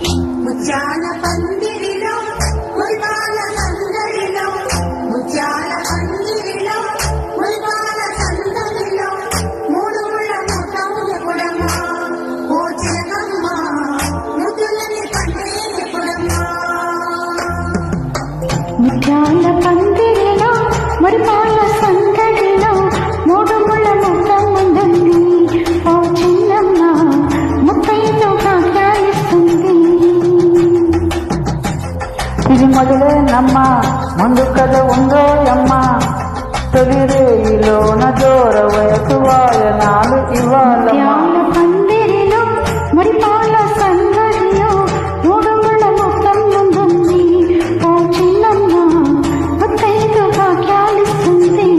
ముత్యాల పందిరిలో మురిపాల సందడిలో ముత్యాల పందిరిలో మురిపాల సందడిలో మూడు ముళ్ళ ముఖం ఎప్పుడమ్మా ఓ చిలకమ్మ ముద్దులని పండే ఎప్పుడమ్మా ముత్యాల పందిరిలో మురిపాల సందడిలో మూడు ముళ్ళ ముఖం ఉందండి ఓ చిన్నమ్మ ముత్తైదుగా ధ్యానిస్తుంది. ఇది మొదలేనమ్మ ముందు కథ ఉందో అమ్మ తొలిరేయిలోన జోర వయసు వాయనాలు ఇవ్వాలమ్మా. పందిరిలో మురిపాల సందడిలో మూడు ముళ్ళ ముఖం ఉందండి ఓ చిన్నమ్మ ముత్తైదుగా ధ్యానిస్తుంది.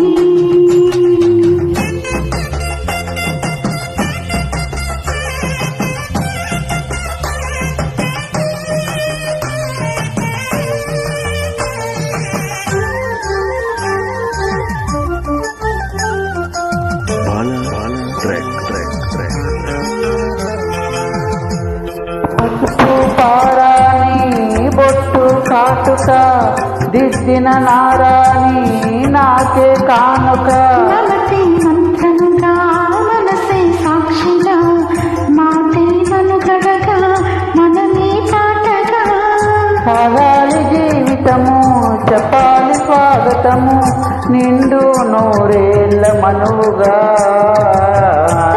పసుపు పారాని బొట్టు కాటుక దిద్దిన నారాని నాకే కానుక. మనసే మంత్రముగా మనసే సాక్షిగా మాటే మనుగడగా మనమే పాటగా సాగాలి జీవితము చెప్పాలి స్వాగతము నిండు నూరేళ్ళ మనువుగా.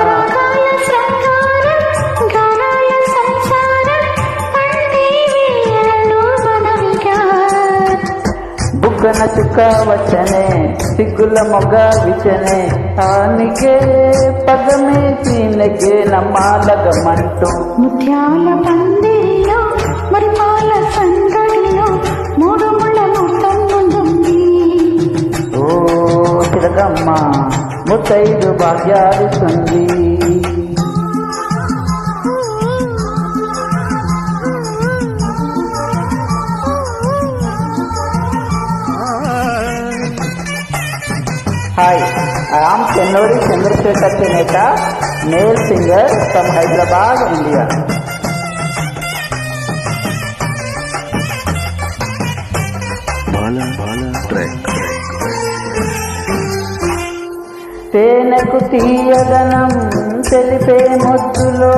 రాగాల శృంగారం గానాల సంసారం పండే వేళలో మనవిగా బుగ్గన చుక్క వచ్చనే సిగ్గుల మొగ్గ విచనే ఆనికే పదమే సీనకే నమ్మాలగమంటూ. ముత్యాల పందిరిలో మురిపాల సందడిలో మూడు ముళ్ళ ముఖం ఉంటుంది ఓ చిలకమ్మ ముత్తైదు భాగ్యాలిస్తుంది. Hi, I am Chennuri Chandrasekhar Cheneta, male singer from Hyderabad, India. తేనెకు తీయదనం తెలిపే ముద్దులో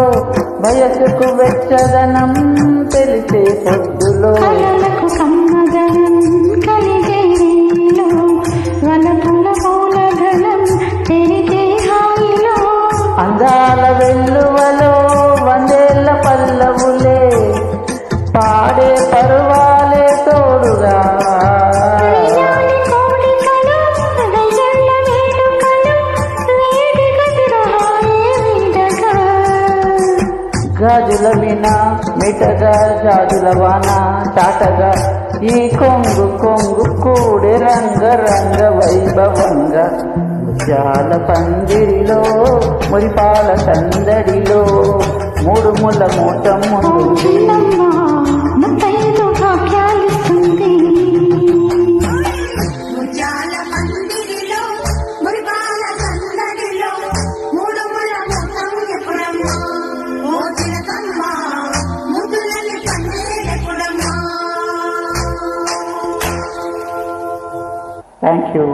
వయసుకు వెచ్చదనం తెలిసే పొద్దులో కలలకు కమ్మదనం కలిగే రేలో వనపుల మూలధనం తెరిగే హాయిలో అందాల వెల్లువలో వందేళ్ల పల్లవులే పాడే పరువాలే తోడుగా. వెయ్యాలి కోడికలు వెయ్యళ్ళ వేడుకలు వేడిగ తిరహాయే వీడగా గాజుల వినా మిటగా గాజుల వాన చాటగా ఈ కొంగు కొంగు కూడి రంగ రంగ వైభవంగా. ముత్యాల పందిరిలో మురిపాల సందడిలో మూడు ముళ్ళ మూటం ఉంటుంది. ముత్తైదుగా ధ్యానిస్తుంది. ముత్యాల పందిరిలో మురిపాల సందడిలో మూడు ముళ్ళ ముఖం ఎప్పుడమ్మా ఓ చిలకమ్మ ముద్దులని పండే ఎప్పుడమ్మా. Thank you.